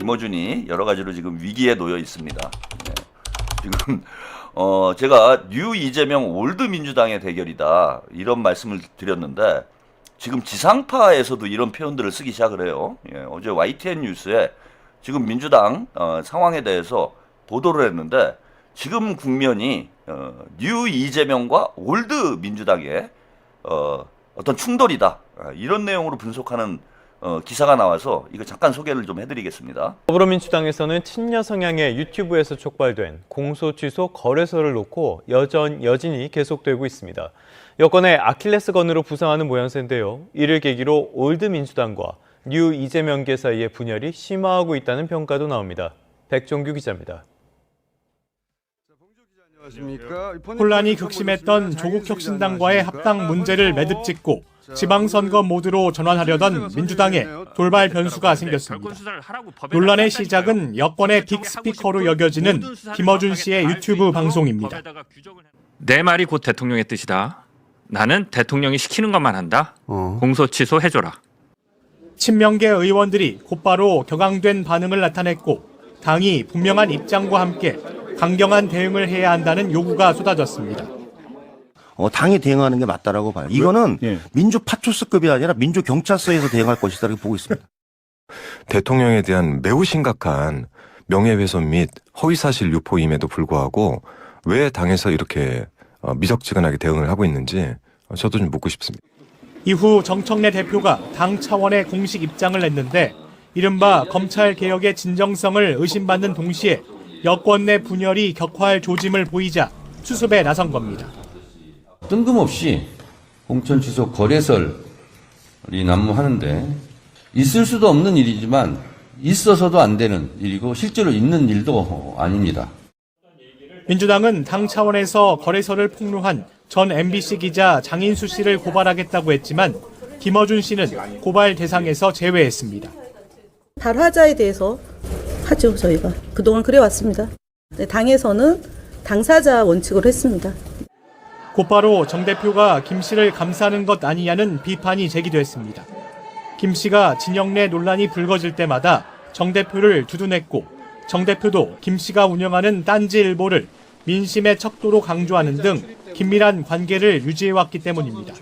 김어준이 여러 가지로 지금 위기에 놓여 있습니다. 네. 지금 제가 뉴 이재명 올드 민주당의 대결이다 이런 말씀을 드렸는데 지금 지상파에서도 이런 표현들을 쓰기 시작을 해요. 예, 어제 YTN 뉴스에 지금 민주당 상황에 대해서 보도를 했는데 지금 국면이 뉴 이재명과 올드 민주당의 어떤 충돌이다 이런 내용으로 분석하는 기사가 나와서 이거 잠깐 소개를 좀 해드리겠습니다. 더불어민주당에서는 친여 성향의 유튜브에서 촉발된 공소 취소 거래설을 놓고 여진이 계속되고 있습니다. 여권의 아킬레스건으로 부상하는 모양새인데요. 이를 계기로 올드 민주당과 뉴 이재명계 사이의 분열이 심화하고 있다는 평가도 나옵니다. 백종규 기자입니다. 혼란이 극심했던 조국혁신당과의 합당 문제를 매듭 짓고 지방선거 모드로 전환하려던 민주당에 돌발 변수가 생겼습니다. 논란의 시작은 여권의 빅스피커로 여겨지는 김어준 씨의 유튜브 방송입니다. 내 말이 곧 대통령의 뜻이다. 나는 대통령이 시키는 것만 한다. 공소 취소해줘라. 친명계 의원들이 곧바로 격앙된 반응을 나타냈고 당이 분명한 입장과 함께 강경한 대응을 해야 한다는 요구가 쏟아졌습니다. 당이 대응하는 게 맞다라고 봐요. 이거는 민주 파초스급이 아니라 민주 경찰서에서 대응할 것이다라고 보고 있습니다. 대통령에 대한 매우 심각한 명예훼손 및 허위사실 유포임에도 불구하고 왜 당에서 이렇게 미적지근하게 대응을 하고 있는지 저도 좀 묻고 싶습니다. 이후 정청래 대표가 당 차원의 공식 입장을 냈는데 이른바 검찰개혁의 진정성을 의심받는 동시에 여권 내 분열이 격화할 조짐을 보이자 수습에 나선 겁니다. 뜬금없이 공천 취소 거래설이 난무하는데 있을 수도 없는 일이지만 있어서도 안 되는 일이고 실제로 있는 일도 아닙니다. 민주당은 당 차원에서 거래설을 폭로한 전 MBC 기자 장인수 씨를 고발하겠다고 했지만 김어준 씨는 고발 대상에서 제외했습니다. 발화자에 대해서 하죠. 저희가 그동안 그래왔습니다. 당에서는 당사자 원칙으로 했습니다. 곧바로 정 대표가 김 씨를 감싸는 것 아니냐는 비판이 제기됐습니다. 김 씨가 진영 내 논란이 불거질 때마다 정 대표를 두둔했고 정 대표도 김 씨가 운영하는 딴지일보를 민심의 척도로 강조하는 등 긴밀한 관계를 유지해왔기 때문입니다.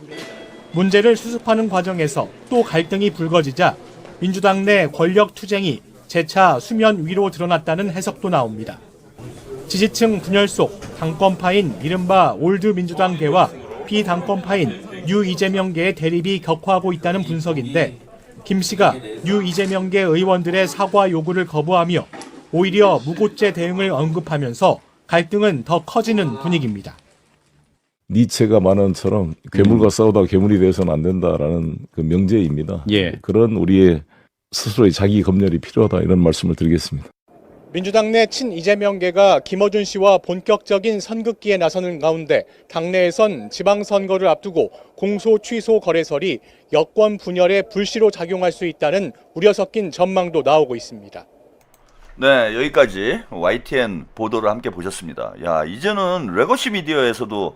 문제를 수습하는 과정에서 또 갈등이 불거지자 민주당 내 권력 투쟁이 재차 수면 위로 드러났다는 해석도 나옵니다. 지지층 분열 속 당권파인 이른바 올드 민주당계와 비당권파인 뉴 이재명계의 대립이 격화하고 있다는 분석인데 김 씨가 뉴 이재명계 의원들의 사과 요구를 거부하며 오히려 무고죄 대응을 언급하면서 갈등은 더 커지는 분위기입니다. 니체가 만원처럼 괴물과 싸우다 괴물이 되어서는 안 된다라는 그 명제입니다. 그런 우리의 스스로의 자기 검열이 필요하다 이런 말씀을 드리겠습니다. 민주당 내 친이재명계가 김어준 씨와 본격적인 선긋기에 나서는 가운데 당내에선 지방선거를 앞두고 공소 취소 거래설이 여권 분열의 불씨로 작용할 수 있다는 우려 섞인 전망도 나오고 있습니다. 네, 여기까지 YTN 보도를 함께 보셨습니다. 야, 이제는 레거시 미디어에서도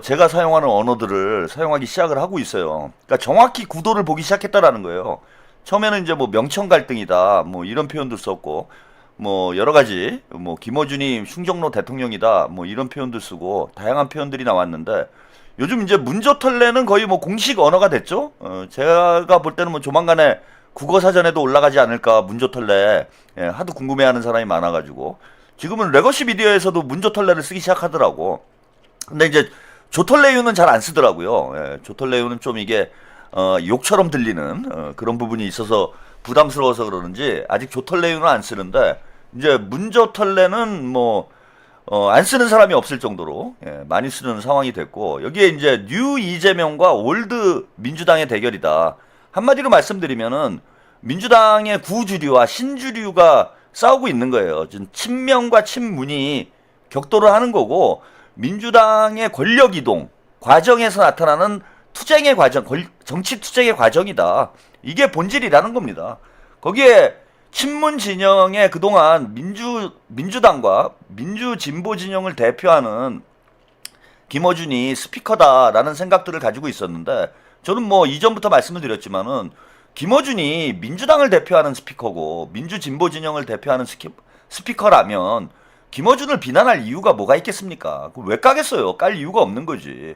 제가 사용하는 언어들을 사용하기 시작을 하고 있어요. 그러니까 정확히 구도를 보기 시작했다라는 거예요. 처음에는 이제 뭐 명청 갈등이다, 뭐 이런 표현도 썼고, 뭐 여러 가지, 뭐 김어준이 흉정로 대통령이다, 뭐 이런 표현도 쓰고 다양한 표현들이 나왔는데 요즘 이제 문조털레는 거의 뭐 공식 언어가 됐죠. 제가 볼 때는 뭐 조만간에 국어사전에도 올라가지 않을까 문조털레 하도 궁금해하는 사람이 많아가지고 지금은 레거시 미디어에서도 문조털레를 쓰기 시작하더라고. 근데 이제 조털레유는 잘 안 쓰더라고요. 조털레유는 좀 이게 욕처럼 들리는 그런 부분이 있어서 부담스러워서 그러는지 아직 조털레유는 안 쓰는데 이제 문조털레는 뭐 안 쓰는 사람이 없을 정도로 많이 쓰는 상황이 됐고 여기에 이제 뉴 이재명과 올드 민주당의 대결이다. 한마디로 말씀드리면은 민주당의 구주류와 신주류가 싸우고 있는 거예요. 지금 친명과 친문이 격돌을 하는 거고 민주당의 권력 이동 과정에서 나타나는 투쟁의 과정, 정치 투쟁의 과정이다. 이게 본질이라는 겁니다. 거기에 친문 진영의 그동안 민주당과 민주진보 진영을 대표하는 김어준이 스피커다라는 생각들을 가지고 있었는데 저는 뭐 이전부터 말씀을 드렸지만은 김어준이 민주당을 대표하는 스피커고 민주진보 진영을 대표하는 스피커라면 김어준을 비난할 이유가 뭐가 있겠습니까? 왜 까겠어요? 깔 이유가 없는 거지.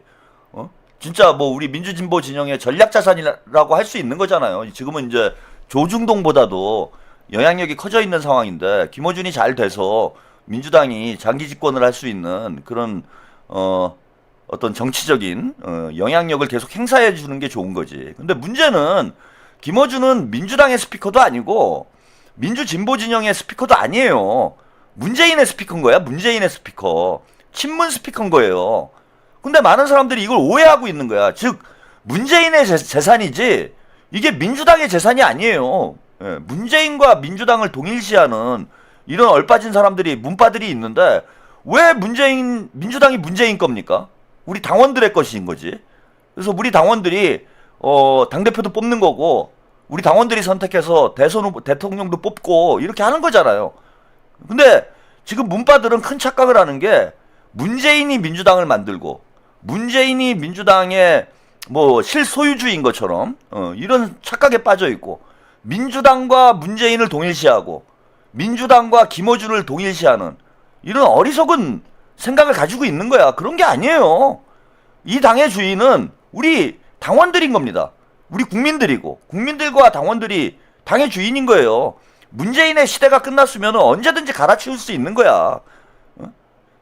진짜 뭐 우리 민주진보 진영의 전략자산이라고 할 수 있는 거잖아요. 지금은 이제 조중동보다도 영향력이 커져 있는 상황인데 김어준이 잘 돼서 민주당이 장기 집권을 할 수 있는 그런 어떤 정치적인 영향력을 계속 행사해 주는 게 좋은 거지. 근데 문제는 김어준은 민주당의 스피커도 아니고 민주진보 진영의 스피커도 아니에요. 문재인의 스피커인 거야. 문재인의 스피커. 친문 스피커인 거예요. 근데 많은 사람들이 이걸 오해하고 있는 거야. 즉 문재인의 재산이지 이게 민주당의 재산이 아니에요. 예, 문재인과 민주당을 동일시하는 이런 얼빠진 사람들이 문파들이 있는데 왜 민주당이 문재인 겁니까? 우리 당원들의 것인 거지. 그래서 우리 당원들이 당대표도 뽑는 거고 우리 당원들이 선택해서 대선 후보 대통령도 뽑고 이렇게 하는 거잖아요. 근데 지금 문파들은 큰 착각을 하는 게 문재인이 민주당을 만들고 문재인이 민주당의 뭐 실소유주인 것처럼 이런 착각에 빠져 있고 민주당과 문재인을 동일시하고 민주당과 김어준을 동일시하는 이런 어리석은 생각을 가지고 있는 거야. 그런 게 아니에요. 이 당의 주인은 우리 당원들인 겁니다. 우리 국민들이고 국민들과 당원들이 당의 주인인 거예요. 문재인의 시대가 끝났으면 언제든지 갈아치울 수 있는 거야.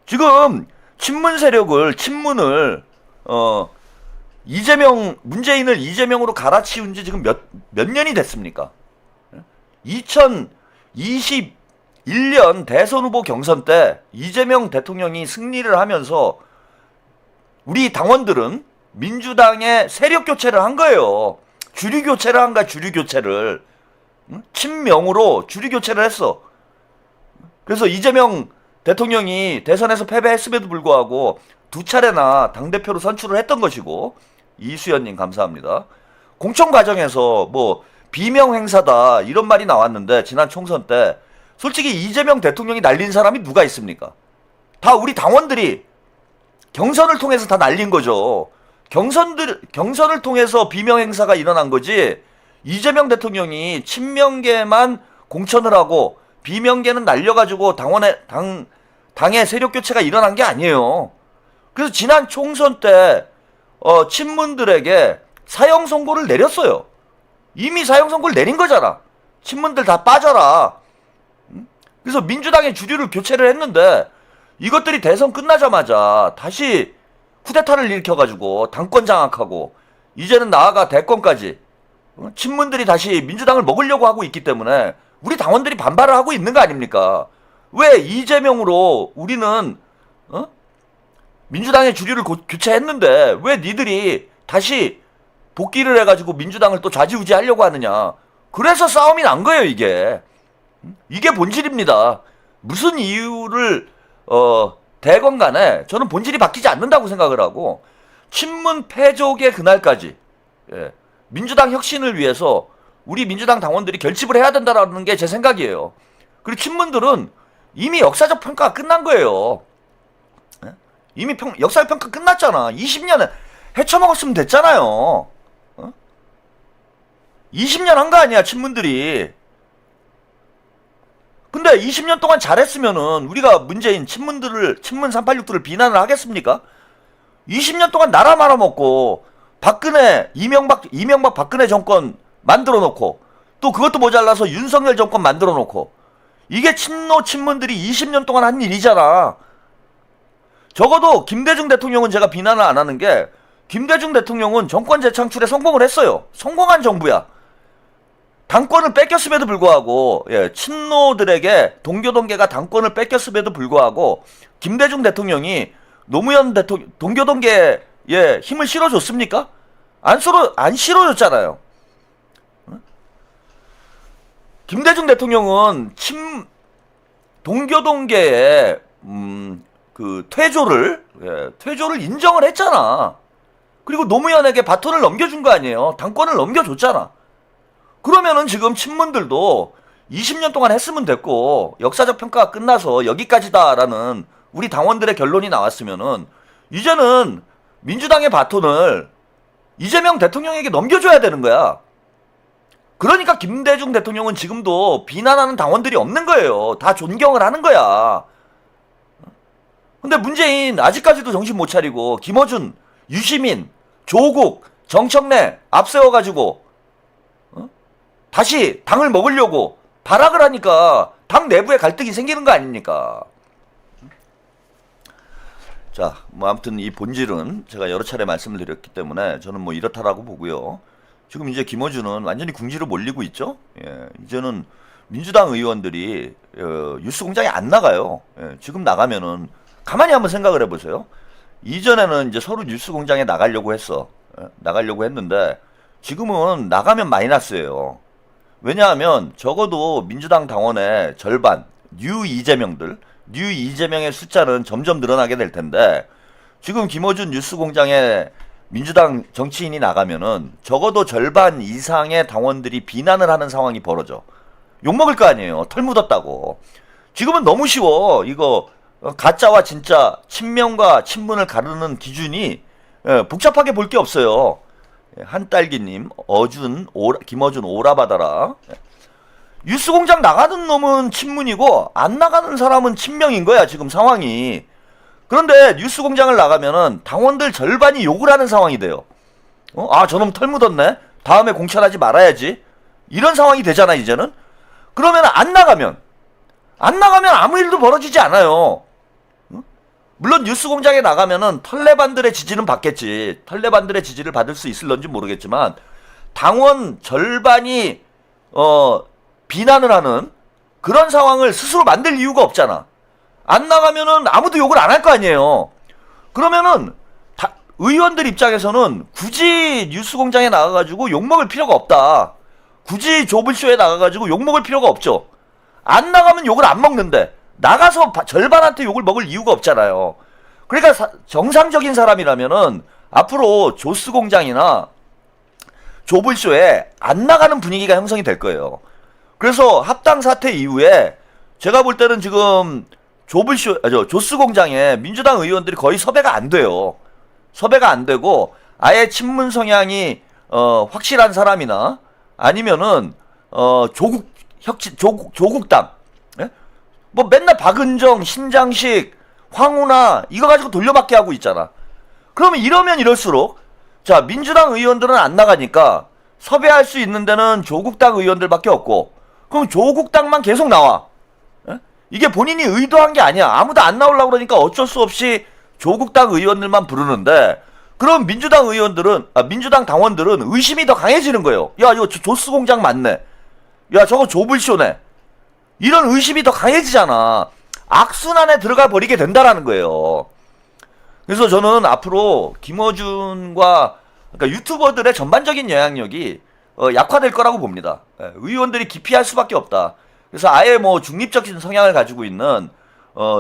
지금 친문 세력을 문재인을 이재명으로 갈아치운 지 지금 몇 년이 됐습니까? 2021년 대선 후보 경선 때 이재명 대통령이 승리를 하면서 우리 당원들은 민주당의 세력 교체를 한 거예요. 주류 교체를 한 거야, 주류 교체를. 친명으로 주류 교체를 했어. 그래서 이재명 대통령이 대선에서 패배했음에도 불구하고 두 차례나 당대표로 선출을 했던 것이고, 이수연님 감사합니다. 공천 과정에서 뭐 비명 행사다 이런 말이 나왔는데 지난 총선 때 솔직히 이재명 대통령이 날린 사람이 누가 있습니까? 다 우리 당원들이 경선을 통해서 다 날린 거죠. 경선을 통해서 비명 행사가 일어난 거지. 이재명 대통령이 친명계만 공천을 하고 비명계는 날려가지고 당의 세력 교체가 일어난 게 아니에요. 그래서 지난 총선 때 친문들에게 사형 선고를 내렸어요. 이미 사형 선고를 내린 거잖아. 친문들 다 빠져라. 그래서 민주당의 주류를 교체를 했는데 이것들이 대선 끝나자마자 다시 쿠데타를 일으켜가지고 당권 장악하고 이제는 나아가 대권까지 친문들이 다시 민주당을 먹으려고 하고 있기 때문에 우리 당원들이 반발을 하고 있는 거 아닙니까? 왜 이재명으로 우리는 민주당의 주류를 교체했는데 왜 니들이 다시 복귀를 해가지고 민주당을 또 좌지우지하려고 하느냐. 그래서 싸움이 난 거예요. 이게 본질입니다. 무슨 이유를 대건 간에 저는 본질이 바뀌지 않는다고 생각을 하고 친문 패족의 그날까지 민주당 혁신을 위해서 우리 민주당 당원들이 결집을 해야 된다라는 게 제 생각이에요. 그리고 친문들은 이미 역사적 평가가 끝난 거예요. 이미 역사적 평가 끝났잖아. 20년에 헤쳐먹었으면 됐잖아요. 20년 한 거 아니야 친문들이. 근데 20년 동안 잘했으면은 우리가 문재인 친문 386들을 비난을 하겠습니까? 20년 동안 나라 말아먹고 이명박 박근혜 정권 만들어 놓고 또 그것도 모자라서 윤석열 정권 만들어 놓고 이게 친문들이 20년 동안 한 일이잖아. 적어도 김대중 대통령은 제가 비난을 안 하는 게 김대중 대통령은 정권 재창출에 성공을 했어요. 성공한 정부야. 당권을 뺏겼음에도 불구하고 친노들에게 동교동계가 당권을 뺏겼음에도 불구하고 김대중 대통령이 노무현 대통령 동교동계에 힘을 실어줬습니까? 안 실어줬잖아요. 김대중 대통령은 동교동계의 그 퇴조를 인정을 했잖아. 그리고 노무현에게 바톤을 넘겨준 거 아니에요. 당권을 넘겨줬잖아. 그러면은 지금 친문들도 20년 동안 했으면 됐고 역사적 평가가 끝나서 여기까지다라는 우리 당원들의 결론이 나왔으면은 이제는 민주당의 바톤을 이재명 대통령에게 넘겨줘야 되는 거야. 그러니까 김대중 대통령은 지금도 비난하는 당원들이 없는 거예요. 다 존경을 하는 거야. 근데 문재인 아직까지도 정신 못 차리고 김어준, 유시민, 조국, 정청래 앞세워가지고 다시 당을 먹으려고 발악을 하니까 당 내부에 갈등이 생기는 거 아닙니까? 자, 뭐 아무튼 이 본질은 제가 여러 차례 말씀을 드렸기 때문에 저는 뭐 이렇다라고 보고요. 지금 이제 김어준은 완전히 궁지로 몰리고 있죠. 예, 이제는 민주당 의원들이 뉴스공장에 안 나가요. 예, 지금 나가면은 가만히 한번 생각을 해보세요. 이전에는 이제 서로 뉴스공장에 나가려고 했어. 예, 나가려고 했는데 지금은 나가면 마이너스예요. 왜냐하면 적어도 민주당 당원의 절반, 뉴 이재명의 숫자는 점점 늘어나게 될 텐데 지금 김어준 뉴스공장에 민주당 정치인이 나가면은 적어도 절반 이상의 당원들이 비난을 하는 상황이 벌어져. 욕먹을 거 아니에요. 털 묻었다고. 지금은 너무 쉬워. 이거 가짜와 진짜, 친명과 친문을 가르는 기준이 복잡하게 볼 게 없어요. 한딸기님, 김어준 오라받아라. 뉴스공장 나가는 놈은 친문이고 안 나가는 사람은 친명인 거야 지금 상황이. 그런데 뉴스공장을 나가면은 당원들 절반이 욕을 하는 상황이 돼요. 아 저놈 털 묻었네. 다음에 공천하지 말아야지. 이런 상황이 되잖아 이제는. 그러면 안 나가면 아무 일도 벌어지지 않아요. 물론 뉴스공장에 나가면은 털레반들의 지지는 받겠지. 털레반들의 지지를 받을 수 있을런지 모르겠지만 당원 절반이 비난을 하는 그런 상황을 스스로 만들 이유가 없잖아. 안 나가면은 아무도 욕을 안 할 거 아니에요. 그러면은 의원들 입장에서는 굳이 뉴스공장에 나가가지고 욕먹을 필요가 없다. 굳이 조블쇼에 나가가지고 욕먹을 필요가 없죠. 안 나가면 욕을 안 먹는데 나가서 절반한테 욕을 먹을 이유가 없잖아요. 그러니까 정상적인 사람이라면은 앞으로 조스공장이나 조블쇼에 안 나가는 분위기가 형성이 될 거예요. 그래서 합당 사태 이후에 제가 볼 때는 지금 조스공장에 민주당 의원들이 거의 섭외가 안 돼요. 섭외가 안 되고 아예 친문 성향이 확실한 사람이나 아니면은 조국당 예? 뭐 맨날 박은정, 신장식, 황운하 이거 가지고 돌려막기 하고 있잖아. 그러면 이러면 이럴수록 자 민주당 의원들은 안 나가니까 섭외할 수 있는 데는 조국당 의원들밖에 없고 그럼 조국당만 계속 나와. 예? 이게 본인이 의도한 게 아니야. 아무도 안 나오려고 그러니까 어쩔 수 없이 조국당 의원들만 부르는데 그럼 민주당 당원들은 의심이 더 강해지는 거예요. 야 이거 조스공장 맞네. 야 저거 조블쇼네. 이런 의심이 더 강해지잖아. 악순환에 들어가 버리게 된다라는 거예요. 그래서 저는 앞으로 김어준과 그러니까 유튜버들의 전반적인 영향력이 약화될 거라고 봅니다. 의원들이 기피할 수밖에 없다. 그래서 아예 뭐 중립적인 성향을 가지고 있는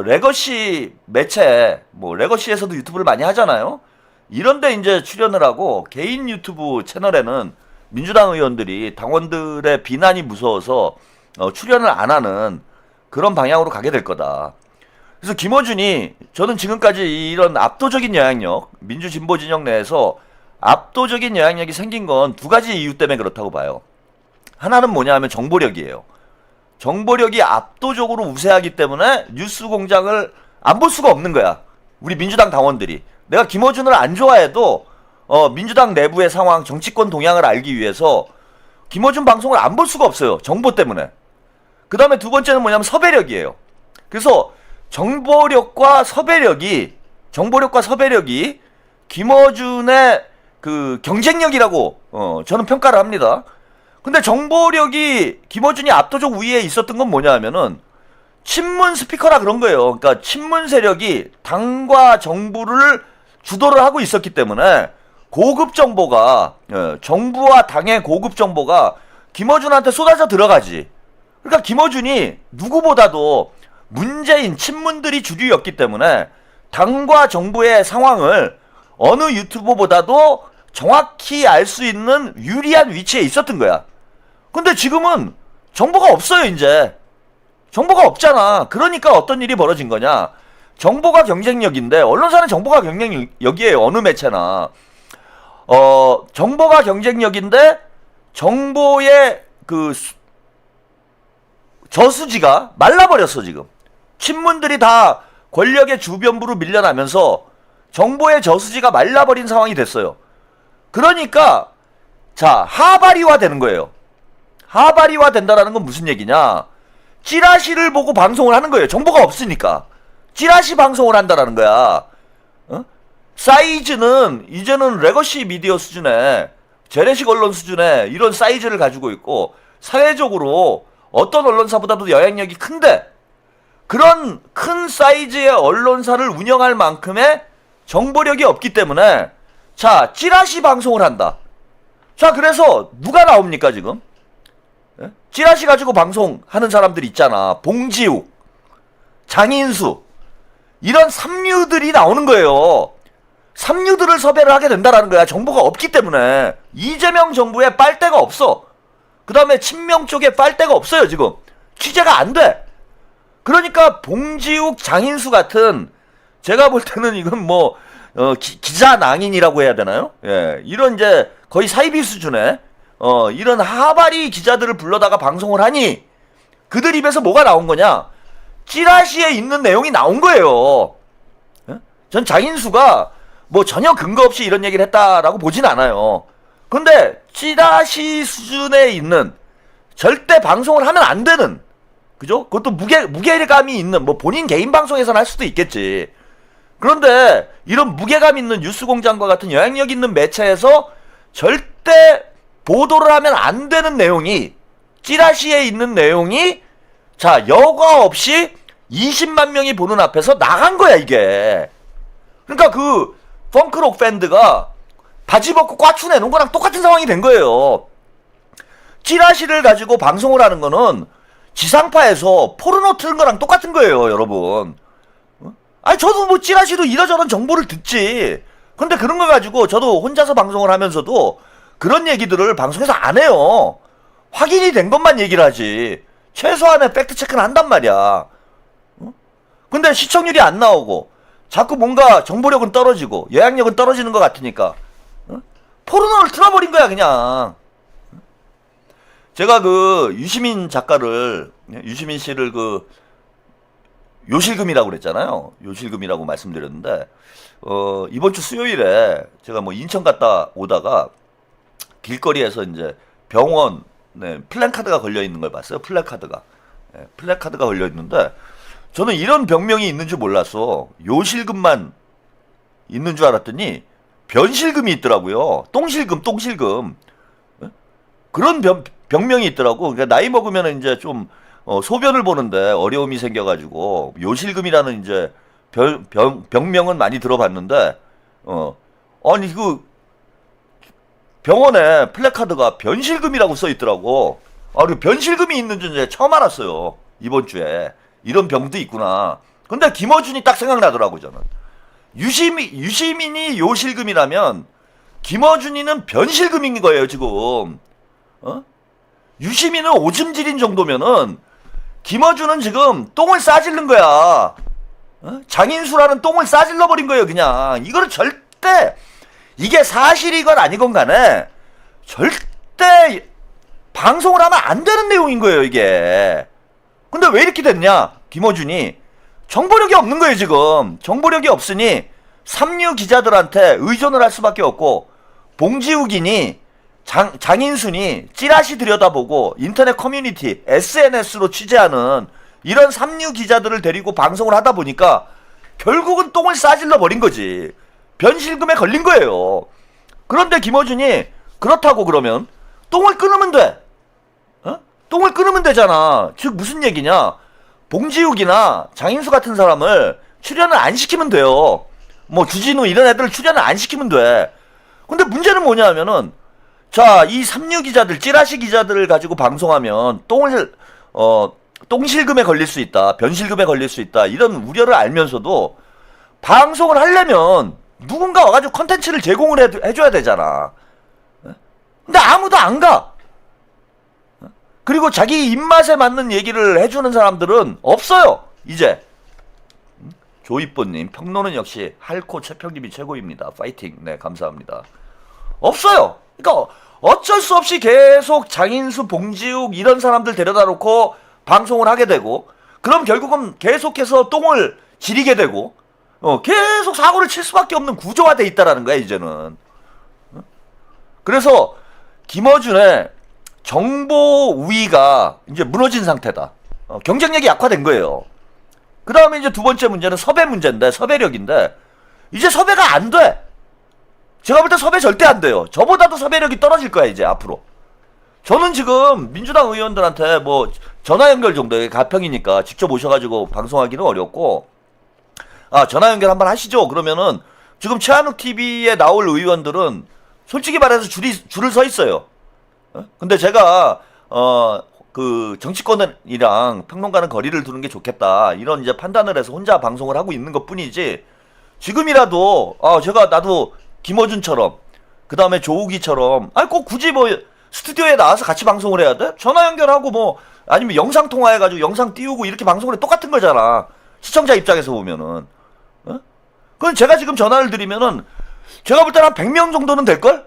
레거시 매체, 뭐 레거시에서도 유튜브를 많이 하잖아요. 이런데 이제 출연을 하고 개인 유튜브 채널에는 민주당 의원들이 당원들의 비난이 무서워서 출연을 안 하는 그런 방향으로 가게 될 거다. 그래서 김어준이 저는 지금까지 이런 압도적인 영향력, 민주진보 진영 내에서 압도적인 영향력이 생긴 건 두 가지 이유 때문에 그렇다고 봐요. 하나는 뭐냐 하면 정보력이에요. 정보력이 압도적으로 우세하기 때문에 뉴스공장을 안 볼 수가 없는 거야. 우리 민주당 당원들이. 내가 김어준을 안 좋아해도 민주당 내부의 상황, 정치권 동향을 알기 위해서 김어준 방송을 안 볼 수가 없어요. 정보 때문에. 그 다음에 두 번째는 뭐냐면 섭외력이에요. 그래서 정보력과 섭외력이 김어준의 그 경쟁력이라고 저는 평가를 합니다. 근데 정보력이 김어준이 압도적 우위에 있었던 건 뭐냐 하면은 친문 스피커라 그런 거예요. 그러니까 친문 세력이 당과 정부를 주도를 하고 있었기 때문에 고급 정보가 정부와 당의 고급 정보가 김어준한테 쏟아져 들어가지. 그러니까 김어준이 누구보다도 문재인 친문들이 주류였기 때문에 당과 정부의 상황을 어느 유튜버보다도 정확히 알 수 있는 유리한 위치에 있었던 거야. 근데 지금은 정보가 없어요. 이제 정보가 없잖아. 그러니까 어떤 일이 벌어진 거냐. 정보가 경쟁력인데 언론사는 정보가 경쟁력이에요. 어느 매체나 정보가 경쟁력인데 정보의 저수지가 말라버렸어 지금. 친문들이 다 권력의 주변부로 밀려나면서 정보의 저수지가 말라버린 상황이 됐어요. 그러니까 자, 하바리화 되는 거예요. 하바리화 된다라는 건 무슨 얘기냐? 찌라시를 보고 방송을 하는 거예요. 정보가 없으니까. 찌라시 방송을 한다라는 거야. 사이즈는 이제는 레거시 미디어 수준의 재래식 언론 수준의 이런 사이즈를 가지고 있고 사회적으로 어떤 언론사보다도 영향력이 큰데 그런 큰 사이즈의 언론사를 운영할 만큼의 정보력이 없기 때문에 자, 찌라시 방송을 한다. 자, 그래서 누가 나옵니까 지금? 예? 찌라시 가지고 방송하는 사람들 있잖아. 봉지욱, 장인수 이런 삼류들이 나오는 거예요. 삼류들을 섭외를 하게 된다라는 거야. 정보가 없기 때문에. 이재명 정부에 빨대가 없어. 그 다음에 친명 쪽에 빨대가 없어요 지금. 취재가 안 돼. 그러니까 봉지욱, 장인수 같은 제가 볼 때는 이건 뭐 기자 낭인이라고 해야 되나요? 예, 이런 이제 거의 사이비 수준의 이런 하바리 기자들을 불러다가 방송을 하니 그들 입에서 뭐가 나온 거냐? 찌라시에 있는 내용이 나온 거예요. 예? 전 장인수가 뭐 전혀 근거 없이 이런 얘기를 했다라고 보진 않아요. 근데 찌라시 수준에 있는 절대 방송을 하면 안 되는, 그죠? 그것도 무게감이 있는, 뭐 본인 개인 방송에서는 할 수도 있겠지. 그런데 이런 무게감 있는 뉴스공장과 같은 영향력 있는 매체에서 절대 보도를 하면 안 되는 내용이, 찌라시에 있는 내용이 자, 여과 없이 20만 명이 보는 앞에서 나간 거야 이게. 그러니까 그 펑크록 밴드가 바지 벗고 꽈추 내놓은 거랑 똑같은 상황이 된 거예요. 찌라시를 가지고 방송을 하는 거는 지상파에서 포르노 틀은 거랑 똑같은 거예요, 여러분. 아니, 저도 뭐 찌라시로 이러저런 정보를 듣지. 근데 그런 거 가지고 저도 혼자서 방송을 하면서도 그런 얘기들을 방송에서 안 해요. 확인이 된 것만 얘기를 하지. 최소한의 팩트체크는 한단 말이야. 근데 시청률이 안 나오고 자꾸 뭔가 정보력은 떨어지고 영향력은 떨어지는 것 같으니까 포르노를 틀어버린 거야 그냥. 제가 그 유시민 작가를, 유시민 씨를 그 요실금이라고 그랬잖아요. 요실금이라고 말씀드렸는데 이번 주 수요일에 제가 뭐 인천 갔다 오다가 길거리에서 이제 병원 플랜카드가 걸려 있는 걸 봤어요. 플랜카드가 걸려 있는데 저는 이런 병명이 있는 줄 몰랐어. 요실금만 있는 줄 알았더니 변실금이 있더라고요. 똥실금. 그런 병명이 있더라고. 그러니까 나이 먹으면 이제 좀 소변을 보는데 어려움이 생겨가지고 요실금이라는 이제 병명은 많이 들어봤는데 아니 그 병원에 플래카드가 변실금이라고 써 있더라고. 아, 그리고 변실금이 있는 줄 이제 처음 알았어요. 이번 주에 이런 병도 있구나. 근데 김어준이 딱 생각나더라고 저는. 유시민이 요실금이라면 김어준이는 변실금인 거예요 지금. 유시민은 오줌질인 정도면은 김어준은 지금 똥을 싸질른 거야. 장인수라는 똥을 싸질러 버린 거예요 그냥. 이거는 절대, 이게 사실이건 아니건 간에 절대 방송을 하면 안 되는 내용인 거예요 이게. 근데 왜 이렇게 됐냐? 김어준이 정보력이 없는 거예요 지금. 정보력이 없으니 삼류 기자들한테 의존을 할 수밖에 없고, 봉지욱이니 장인순이 찌라시 들여다보고 인터넷 커뮤니티, SNS로 취재하는 이런 삼류 기자들을 데리고 방송을 하다 보니까 결국은 똥을 싸질러 버린 거지. 변실금에 걸린 거예요. 그런데 김어준이 그렇다고 그러면 똥을 끊으면 돼. 똥을 끊으면 되잖아. 즉 무슨 얘기냐? 봉지욱이나 장인수 같은 사람을 출연을 안 시키면 돼요. 뭐 주진우 이런 애들을 출연을 안 시키면 돼. 근데 문제는 뭐냐 하면은 자, 이 삼류 기자들, 찌라시 기자들을 가지고 방송하면 똥실금에 걸릴 수 있다, 변실금에 걸릴 수 있다, 이런 우려를 알면서도 방송을 하려면 누군가 와가지고 컨텐츠를 제공을 해줘야 되잖아. 근데 아무도 안 가. 그리고 자기 입맛에 맞는 얘기를 해주는 사람들은 없어요 이제. 조이뽀님, 평론은 역시 할코 최평님이 최고입니다. 파이팅. 네, 감사합니다. 없어요. 그러니까 어쩔 수 없이 계속 장인수, 봉지욱 이런 사람들 데려다 놓고 방송을 하게 되고, 그럼 결국은 계속해서 똥을 지리게 되고, 계속 사고를 칠 수밖에 없는 구조가 돼 있다라는 거야 이제는. 그래서 김어준의 정보 우위가 이제 무너진 상태다. 경쟁력이 약화된 거예요. 그 다음에 이제 두 번째 문제는 섭외 문제인데, 섭외력인데, 이제 섭외가 안 돼. 제가 볼 때 섭외 절대 안 돼요. 저보다도 섭외력이 떨어질 거야 이제 앞으로. 저는 지금 민주당 의원들한테 뭐 전화 연결 정도의 가평이니까 직접 오셔가지고 방송하기는 어렵고, 전화 연결 한번 하시죠. 그러면은 지금 최한욱 TV에 나올 의원들은 솔직히 말해서 줄을 서 있어요. 근데 제가 그 정치권이랑 평론가는 거리를 두는 게 좋겠다 이런 이제 판단을 해서 혼자 방송을 하고 있는 것뿐이지, 지금이라도 나도 김어준처럼, 그 다음에 조우기처럼, 꼭 굳이 뭐 스튜디오에 나와서 같이 방송을 해야 돼? 전화 연결하고 뭐 아니면 영상 통화해가지고 영상 띄우고 이렇게 방송을 해. 똑같은 거잖아. 시청자 입장에서 보면은. 그럼 제가 지금 전화를 드리면은 제가 볼 때는 한 100명 정도는 될걸?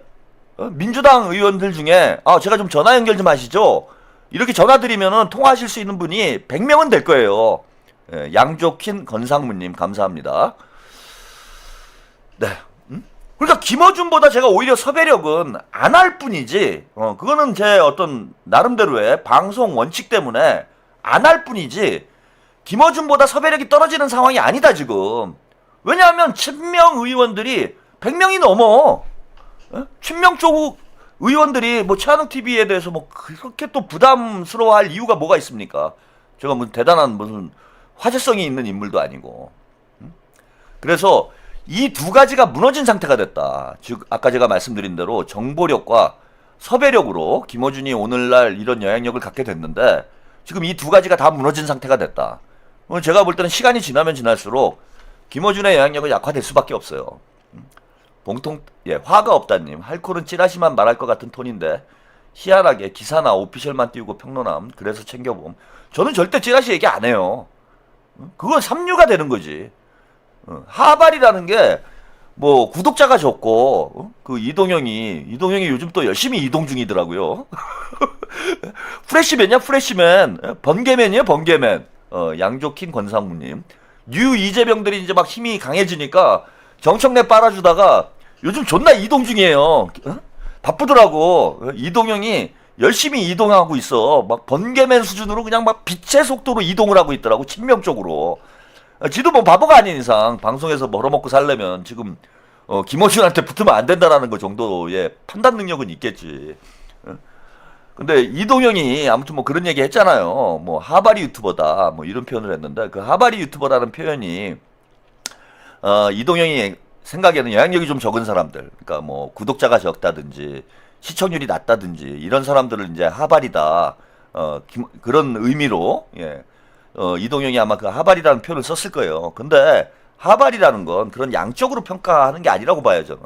민주당 의원들 중에 제가 좀 전화 연결 좀 하시죠. 이렇게 전화 드리면은 통화하실 수 있는 분이 100명은 될 거예요. 양조킨 건상무님 감사합니다. 네. 그러니까 김어준보다 제가 오히려 섭외력은 안 할 뿐이지, 그거는 제 어떤 나름대로의 방송 원칙 때문에 안 할 뿐이지, 김어준보다 섭외력이 떨어지는 상황이 아니다 지금. 왜냐하면 친명 의원들이 100명이 넘어. 친명 쪽 의원들이 뭐 최한욱 TV에 대해서 뭐 그렇게 또 부담스러워할 이유가 뭐가 있습니까? 제가 무슨 대단한 무슨 화제성이 있는 인물도 아니고. 그래서 이 두 가지가 무너진 상태가 됐다. 즉 아까 제가 말씀드린 대로 정보력과 섭외력으로 김어준이 오늘날 이런 영향력을 갖게 됐는데, 지금 이 두 가지가 다 무너진 상태가 됐다. 제가 볼 때는 시간이 지나면 지날수록 김어준의 영향력은 약화될 수밖에 없어요. 화가 없다님, 할콜은 찌라시만 말할 것 같은 톤인데 희한하게 기사나 오피셜만 띄우고 평론함, 그래서 챙겨봄. 저는 절대 찌라시 얘기 안 해요. 그건 삼류가 되는 거지. 하발이라는 게 뭐 구독자가 적고, 그 이동형이 요즘 또 열심히 이동 중이더라고요. 프레시맨이야 프레시맨, 번개맨이에요 번개맨. 양조킨 권상무님, 뉴 이재명들이 이제 막 힘이 강해지니까 정청래 빨아주다가 요즘 존나 이동 중이에요. 바쁘더라고. 이동형이 열심히 이동하고 있어. 막 번개맨 수준으로 그냥 막 빛의 속도로 이동을 하고 있더라고, 친명 쪽으로. 지도 뭐 바보가 아닌 이상 방송에서 벌어먹고 살려면 지금 김어준한테 붙으면 안 된다라는 거 정도의 판단 능력은 있겠지. 근데 이동형이 아무튼 뭐 그런 얘기 했잖아요. 뭐 하바리 유튜버다 뭐 이런 표현을 했는데, 그 하바리 유튜버라는 표현이 이동형이 생각에는 영향력이 좀 적은 사람들, 그러니까 뭐 구독자가 적다든지 시청률이 낮다든지 이런 사람들을 이제 하바리다, 그런 의미로 이동형이 아마 그 하발이라는 표현을 썼을 거예요. 근데 하발이라는 건 그런 양적으로 평가하는 게 아니라고 봐요 저는.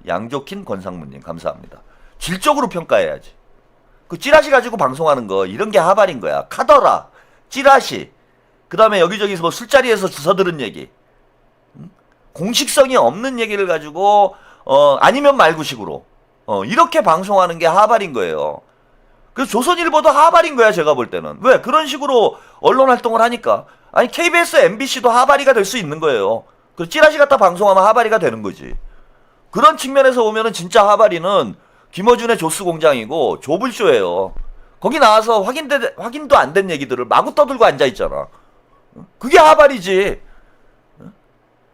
양조킨 권상무님 감사합니다. 질적으로 평가해야지. 그 찌라시 가지고 방송하는 거 이런 게 하발인 거야. 카더라, 찌라시, 그 다음에 여기저기서 뭐 술자리에서 주워 들은 얘기, 공식성이 없는 얘기를 가지고 아니면 말구식으로 이렇게 방송하는 게 하발인 거예요. 그래서 조선일보도 하발인 거야 제가 볼 때는. 왜? 그런 식으로 언론 활동을 하니까. 아니 KBS, MBC도 하발이가 될 수 있는 거예요. 그 찌라시 갖다 방송하면 하발이가 되는 거지. 그런 측면에서 보면은 진짜 하발이는 김어준의 조스 공장이고 조불쇼예요. 거기 나와서 확인도 안 된 얘기들을 마구 떠들고 앉아 있잖아. 그게 하발이지.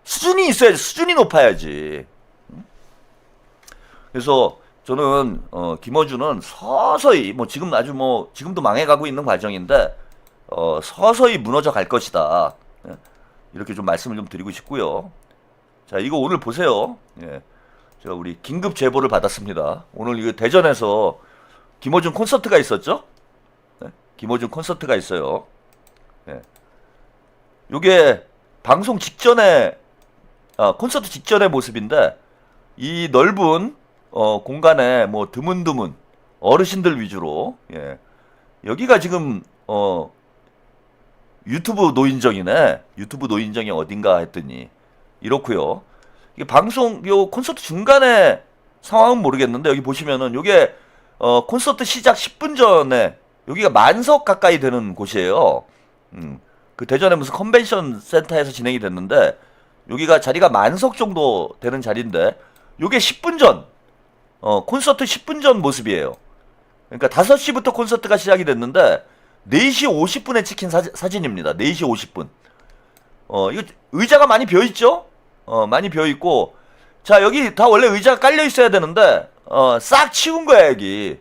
수준이 있어야지. 수준이 높아야지. 그래서 저는 김어준은 서서히 뭐 지금 아주 뭐 지금도 망해가고 있는 과정인데 서서히 무너져 갈 것이다. 이렇게 좀 말씀을 좀 드리고 싶고요. 자, 이거 오늘 보세요. 제가 우리 긴급 제보를 받았습니다. 오늘 이거 대전에서 김어준 콘서트가 있었죠? 김어준 콘서트가 있어요. 요게 방송 직전에 콘서트 직전의 모습인데, 이 넓은 공간에 뭐 드문드문 어르신들 위주로, 여기가 지금 유튜브 노인정이네. 유튜브 노인정이 어딘가 했더니 이렇고요. 이게 방송 요 콘서트 중간에 상황은 모르겠는데, 여기 보시면은 요게 콘서트 시작 10분 전에 여기가 만석 가까이 되는 곳이에요. 그 대전에 무슨 컨벤션 센터에서 진행이 됐는데 여기가 자리가 만석 정도 되는 자리인데 요게 10분 전 콘서트 10분 전 모습이에요. 그러니까 5시부터 콘서트가 시작이 됐는데 4시 50분에 찍힌 사진입니다. 4시 50분. 이거 의자가 많이 비어있죠? 많이 비어있고 자 여기 다 원래 의자가 깔려 있어야 되는데 싹 치운 거야 여기.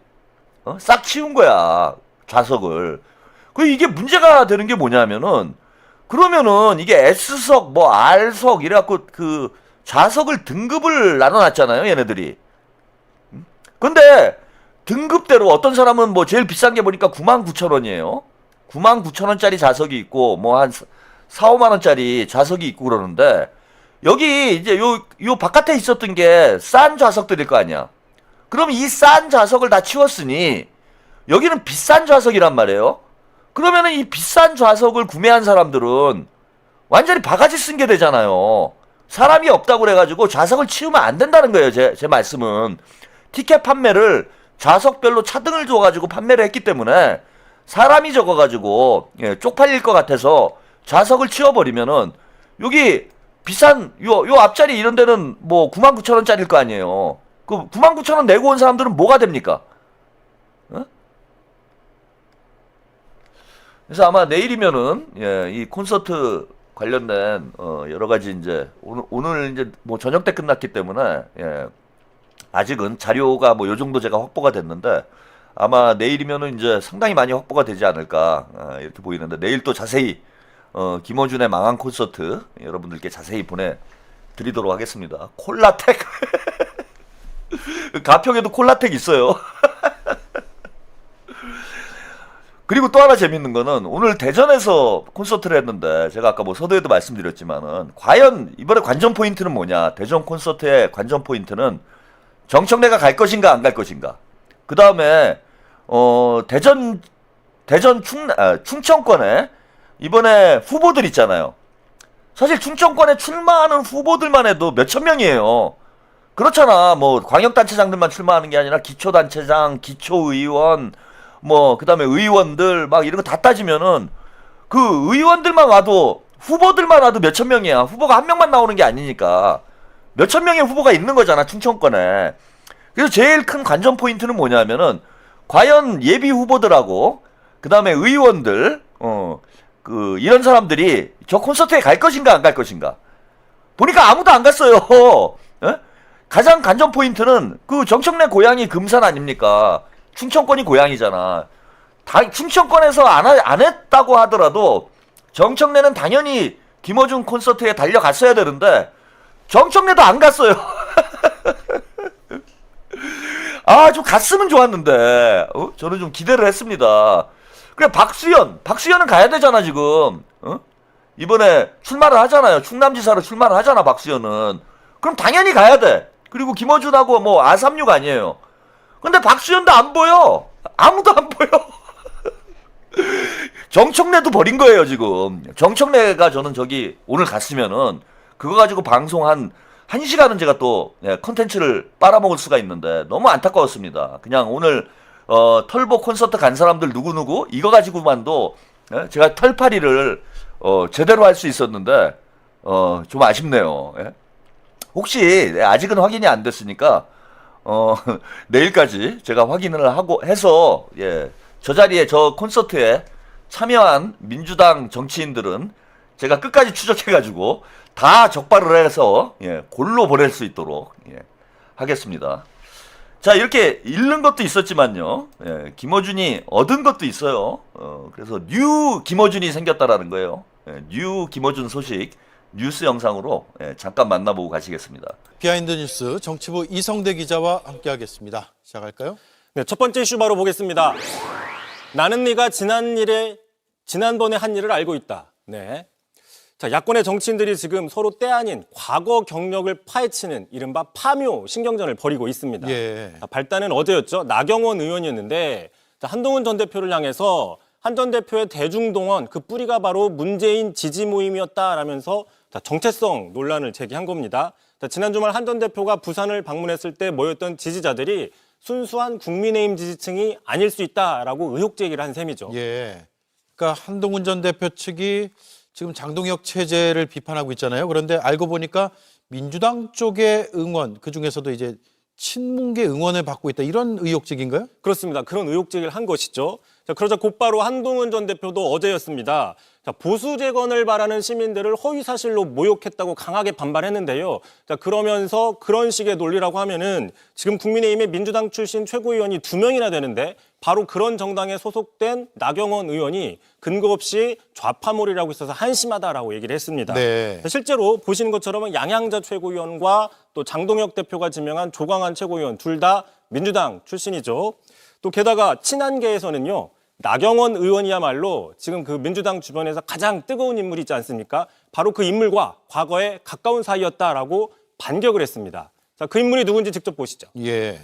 싹 치운 거야 좌석을. 그 이게 문제가 되는 게 뭐냐면은 그러면은 이게 S석 뭐 R석 이래갖고 그 좌석을 등급을 나눠놨잖아요 얘네들이. 근데 등급대로 어떤 사람은 뭐 제일 비싼 게 보니까 99,000원이에요. 99,000원짜리 좌석이 있고 뭐 한 4, 5만원짜리 좌석이 있고 그러는데 여기 이제 요 바깥에 있었던 게 싼 좌석들일 거 아니야. 그럼 이 싼 좌석을 다 치웠으니 여기는 비싼 좌석이란 말이에요. 그러면은 이 비싼 좌석을 구매한 사람들은 완전히 바가지 쓴 게 되잖아요. 사람이 없다고 그래가지고 좌석을 치우면 안 된다는 거예요. 제 말씀은. 티켓 판매를 좌석별로 차등을 줘가지고 판매를 했기 때문에 사람이 적어가지고 쪽팔릴 것 같아서 좌석을 치워버리면은 여기 비싼 요 앞자리 이런 데는 뭐 99,000원짜리일 거 아니에요. 그 99,000원 내고 온 사람들은 뭐가 됩니까? 그래서 아마 내일이면은 이 콘서트 관련된 여러 가지 이제 오늘 이제 뭐 저녁 때 끝났기 때문에 아직은 자료가 뭐 요 정도 제가 확보가 됐는데 아마 내일이면은 이제 상당히 많이 확보가 되지 않을까 이렇게 보이는데 내일 또 자세히 김어준의 망한 콘서트 여러분들께 자세히 보내드리도록 하겠습니다. 콜라텍 가평에도 콜라텍 있어요. 그리고 또 하나 재밌는 거는 오늘 대전에서 콘서트를 했는데 제가 아까 뭐 서두에도 말씀드렸지만은 과연 이번에 관전 포인트는 뭐냐? 대전 콘서트의 관전 포인트는 정청래가 갈 것인가 안 갈 것인가? 그 다음에 대전 충청권에 이번에 후보들 있잖아요. 사실 충청권에 출마하는 후보들만 해도 몇천 명이에요. 그렇잖아. 뭐 광역단체장들만 출마하는 게 아니라 기초단체장, 기초의원 뭐 그다음에 의원들 막 이런 거 다 따지면은 그 의원들만 와도 후보들만 와도 몇천 명이야. 후보가 한 명만 나오는 게 아니니까 몇천 명의 후보가 있는 거잖아 충청권에. 그래서 제일 큰 관전 포인트는 뭐냐면은 과연 예비 후보들하고 그다음에 의원들 그 이런 사람들이 저 콘서트에 갈 것인가 안 갈 것인가. 보니까 아무도 안 갔어요. 가장 관전 포인트는 그 정청래 고향이 금산 아닙니까? 충청권이 고향이잖아. 충청권에서 안 했다고 하더라도 정청래는 당연히 김어준 콘서트에 달려갔어야 되는데 정청래도 안 갔어요. 아, 좀 갔으면 좋았는데 저는 좀 기대를 했습니다. 그래 박수현은 가야 되잖아 지금. 이번에 출마를 하잖아요. 충남지사로 출마를 하잖아 박수현은. 그럼 당연히 가야 돼. 그리고 김어준하고 뭐 R36 아니에요. 근데 박수현도 안 보여. 아무도 안 보여. 정청래도 버린 거예요 지금. 정청래가 저는 저기 오늘 갔으면은 그거 가지고 방송 한 1시간은 제가 또 컨텐츠를 빨아먹을 수가 있는데 너무 안타까웠습니다. 그냥 오늘 털보 콘서트 간 사람들 누구누구 이거 가지고만도 제가 털파리를 제대로 할 수 있었는데 좀 아쉽네요. 혹시 아직은 확인이 안 됐으니까 내일까지 제가 확인을 하고 해서 저 자리에 저 콘서트에 참여한 민주당 정치인들은 제가 끝까지 추적해가지고 다 적발을 해서 골로 보낼 수 있도록 하겠습니다. 자, 이렇게 잃는 것도 있었지만요. 김어준이 얻은 것도 있어요. 그래서 뉴 김어준이 생겼다라는 거예요. 뉴 김어준 소식 뉴스 영상으로 잠깐 만나보고 가시겠습니다. 비하인드 뉴스 정치부 이성대 기자와 함께하겠습니다. 시작할까요? 네, 첫 번째 이슈 바로 보겠습니다. 나는 네가 지난번에 한 일을 알고 있다. 네. 자, 야권의 정치인들이 지금 서로 때 아닌 과거 경력을 파헤치는 이른바 파묘 신경전을 벌이고 있습니다. 자, 발단은 어제였죠. 나경원 의원이었는데 한동훈 전 대표를 향해서 한 전 대표의 대중동원 그 뿌리가 바로 문재인 지지 모임이었다라면서 정체성 논란을 제기한 겁니다. 지난 주말 한 전 대표가 부산을 방문했을 때 모였던 지지자들이 순수한 국민의힘 지지층이 아닐 수 있다라고 의혹 제기를 한 셈이죠. 예. 그러니까 한동훈 전 대표 측이 지금 장동혁 체제를 비판하고 있잖아요. 그런데 알고 보니까 민주당 쪽의 응원, 그중에서도 이제 친문계 응원을 받고 있다. 이런 의혹적인가요? 그렇습니다. 그런 의혹 제기를 한 것이죠. 자, 그러자 곧바로 한동훈 전 대표도 어제였습니다. 자, 보수 재건을 바라는 시민들을 허위 사실로 모욕했다고 강하게 반발했는데요. 자, 그러면서 그런 식의 논리라고 하면은 지금 국민의힘의 민주당 출신 최고위원이 2명이나 되는데 바로 그런 정당에 소속된 나경원 의원이 근거 없이 좌파몰이라고 있어서 한심하다라고 얘기를 했습니다. 네. 실제로 보시는 것처럼 양양자 최고위원과 또 장동혁 대표가 지명한 조광한 최고위원 둘 다 민주당 출신이죠. 또 게다가 친한계에서는요. 나경원 의원이야말로 지금 그 민주당 주변에서 가장 뜨거운 인물이 있지 않습니까? 바로 그 인물과 과거에 가까운 사이였다라고 반격을 했습니다. 자, 그 인물이 누군지 직접 보시죠. 예.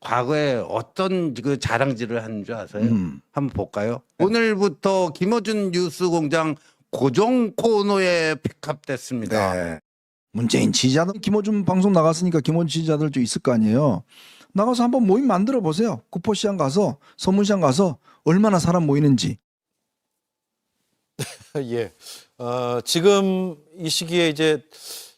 과거에 어떤 그 자랑질을 하는 줄 아세요? 한번 볼까요? 오늘부터 김어준 뉴스공장 고정 코너에 픽업됐습니다. 네. 문재인 지지자들 김어준 방송 나갔으니까 김어준 지지자들 좀 있을 거 아니에요. 나가서 한번 모임 만들어 보세요. 구포시장 가서 서문시장 가서 얼마나 사람 모이는지. 예. 지금 이 시기에 이제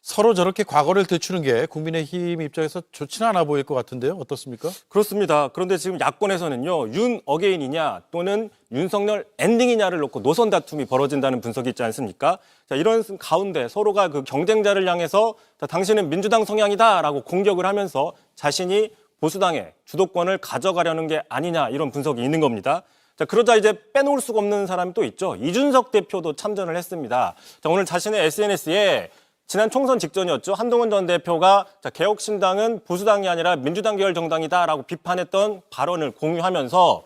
서로 저렇게 과거를 되추는 게 국민의힘 입장에서 좋지는 않아 보일 것 같은데요. 어떻습니까? 그렇습니다. 그런데 지금 야권에서는요. 윤 어게인이냐 또는 윤석열 엔딩이냐를 놓고 노선 다툼이 벌어진다는 분석이 있지 않습니까? 자, 이런 가운데 서로가 그 경쟁자를 향해서 자, 당신은 민주당 성향이다라고 공격을 하면서 자신이 보수당의 주도권을 가져가려는 게 아니냐 이런 분석이 있는 겁니다. 자, 그러자 이제 빼놓을 수가 없는 사람이 또 있죠. 이준석 대표도 참전을 했습니다. 자, 오늘 자신의 SNS에 지난 총선 직전이었죠. 한동훈 전 대표가 자, 개혁신당은 보수당이 아니라 민주당 계열 정당이다라고 비판했던 발언을 공유하면서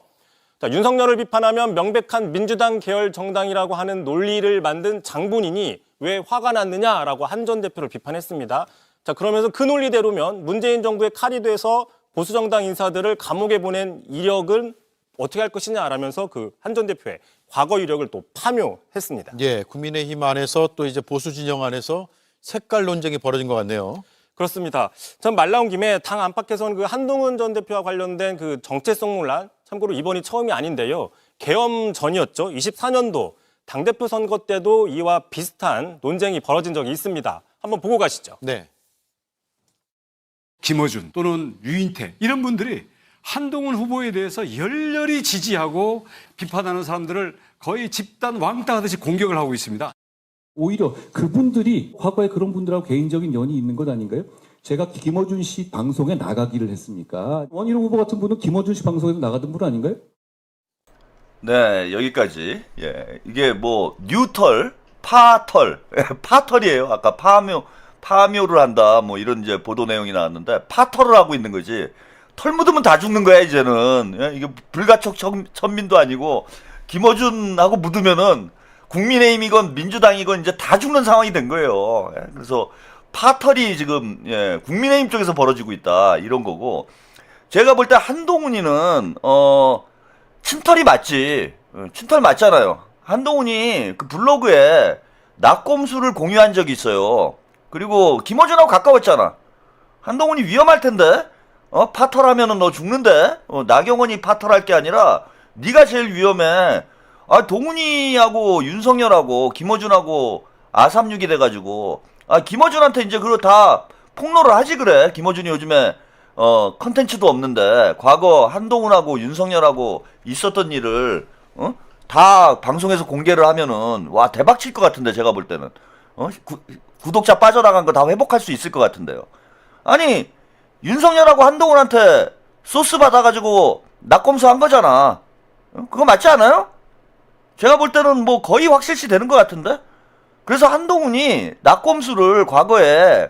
자, 윤석열을 비판하면 명백한 민주당 계열 정당이라고 하는 논리를 만든 장본인이 왜 화가 났느냐라고 한 전 대표를 비판했습니다. 자, 그러면서 그 논리대로면 문재인 정부의 칼이 돼서 보수정당 인사들을 감옥에 보낸 이력은 어떻게 할 것이냐라면서 그 한 전 대표의 과거 이력을 또 파묘했습니다. 예, 국민의힘 안에서 또 이제 보수 진영 안에서 색깔 논쟁이 벌어진 것 같네요. 그렇습니다. 전 말 나온 김에 당 안팎에서는 그 한동훈 전 대표와 관련된 그 정체성 논란, 참고로 이번이 처음이 아닌데요. 계엄 전이었죠. 24년도 당대표 선거 때도 이와 비슷한 논쟁이 벌어진 적이 있습니다. 한번 보고 가시죠. 네. 김어준 또는 유인태 이런 분들이 한동훈 후보에 대해서 열렬히 지지하고 비판하는 사람들을 거의 집단 왕따하듯이 공격을 하고 있습니다. 오히려 그분들이 과거에 그런 분들하고 개인적인 연이 있는 것 아닌가요? 제가 김어준 씨 방송에 나가기를 했습니까? 원희룡 후보 같은 분은 김어준 씨 방송에도 나가던 분 아닌가요? 네, 여기까지. 예, 이게 뭐 뉴털, 파털, 파털이에요. 아까 파묘를 한다, 뭐 이런 이제 보도 내용이 나왔는데 파털을 하고 있는 거지. 털 묻으면 다 죽는 거야 이제는. 예? 이게 불가촉 천민도 아니고 김어준하고 묻으면은 국민의힘이건 민주당이건 이제 다 죽는 상황이 된 거예요. 예? 그래서 파털이 지금 예, 국민의힘 쪽에서 벌어지고 있다 이런 거고. 제가 볼 때 한동훈이는 친털이 맞지. 친털 맞잖아요. 한동훈이 그 블로그에 낙검수를 공유한 적이 있어요. 그리고 김어준하고 가까웠잖아. 한동훈이 위험할 텐데. 파털하면은 너 죽는데. 나경원이 파털할 게 아니라 네가 제일 위험해. 아, 동훈이하고 윤석열하고 김어준하고 아삼육이 돼가지고 김어준한테 이제 그거 다 폭로를 하지 그래. 김어준이 요즘에 컨텐츠도 없는데 과거 한동훈하고 윤석열하고 있었던 일을 다 방송에서 공개를 하면은 와 대박 칠 것 같은데 제가 볼 때는 구독자 빠져나간 거 다 회복할 수 있을 것 같은데요. 아니 윤석열하고 한동훈한테 소스 받아가지고 낙검수 한 거잖아. 그거 맞지 않아요? 제가 볼 때는 뭐 거의 확실시 되는 것 같은데. 그래서 한동훈이 낙검수를 과거에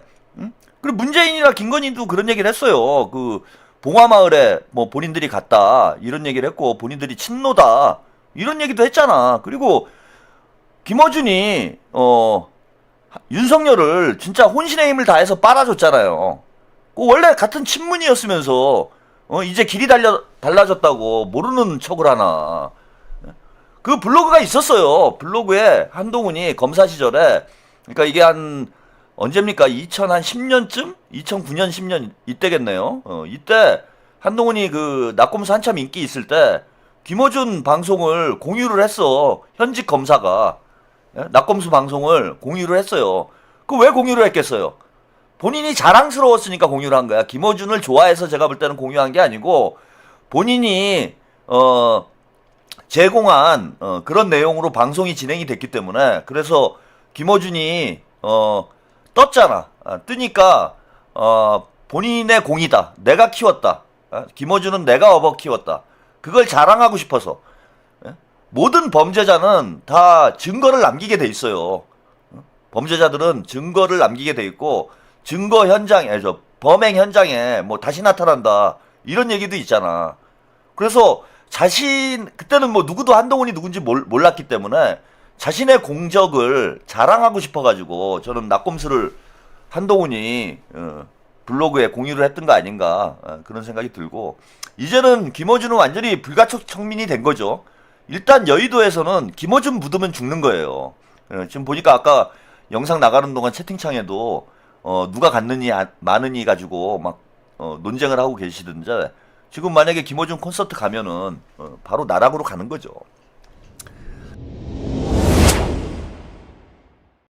그리고 문재인이나 김건희도 그런 얘기를 했어요. 그 봉화마을에 뭐 본인들이 갔다 이런 얘기를 했고 본인들이 친노다 이런 얘기도 했잖아. 그리고 김어준이 윤석열을 진짜 혼신의 힘을 다해서 빨아줬잖아요. 원래 같은 친문이었으면서 이제 길이 달라졌다고 모르는 척을 하나. 그 블로그가 있었어요. 블로그에 한동훈이 검사 시절에 그러니까 이게 한 언제입니까? 2010년쯤? 2009년, 10년 이때겠네요. 이때 한동훈이 그 낙검수 한참 인기 있을 때 김어준 방송을 공유를 했어. 현직 검사가. 낙검수 방송을 공유를 했어요. 그 왜 공유를 했겠어요? 본인이 자랑스러웠으니까 공유를 한 거야. 김어준을 좋아해서 제가 볼 때는 공유한 게 아니고 본인이 제공한 그런 내용으로 방송이 진행이 됐기 때문에 그래서 김어준이 떴잖아. 뜨니까 본인의 공이다. 내가 키웠다. 김어준은 내가 업어 키웠다. 그걸 자랑하고 싶어서. 모든 범죄자는 다 증거를 남기게 돼 있어요. 범죄자들은 증거를 남기게 돼 있고 증거 현장에 범행 현장에 뭐 다시 나타난다 이런 얘기도 있잖아. 그래서 그때는 뭐 누구도 한동훈이 누군지 몰랐기 때문에 자신의 공적을 자랑하고 싶어가지고 저는 낙검수를 한동훈이 블로그에 공유를 했던 거 아닌가 그런 생각이 들고 이제는 김어준은 완전히 불가촉 청민이 된 거죠. 일단 여의도에서는 김어준 묻으면 죽는 거예요. 지금 보니까 아까 영상 나가는 동안 채팅창에도 누가 갔느니 마느니 가지고 막 논쟁을 하고 계시던데 지금 만약에 김어준 콘서트 가면은 바로 나락으로 가는 거죠.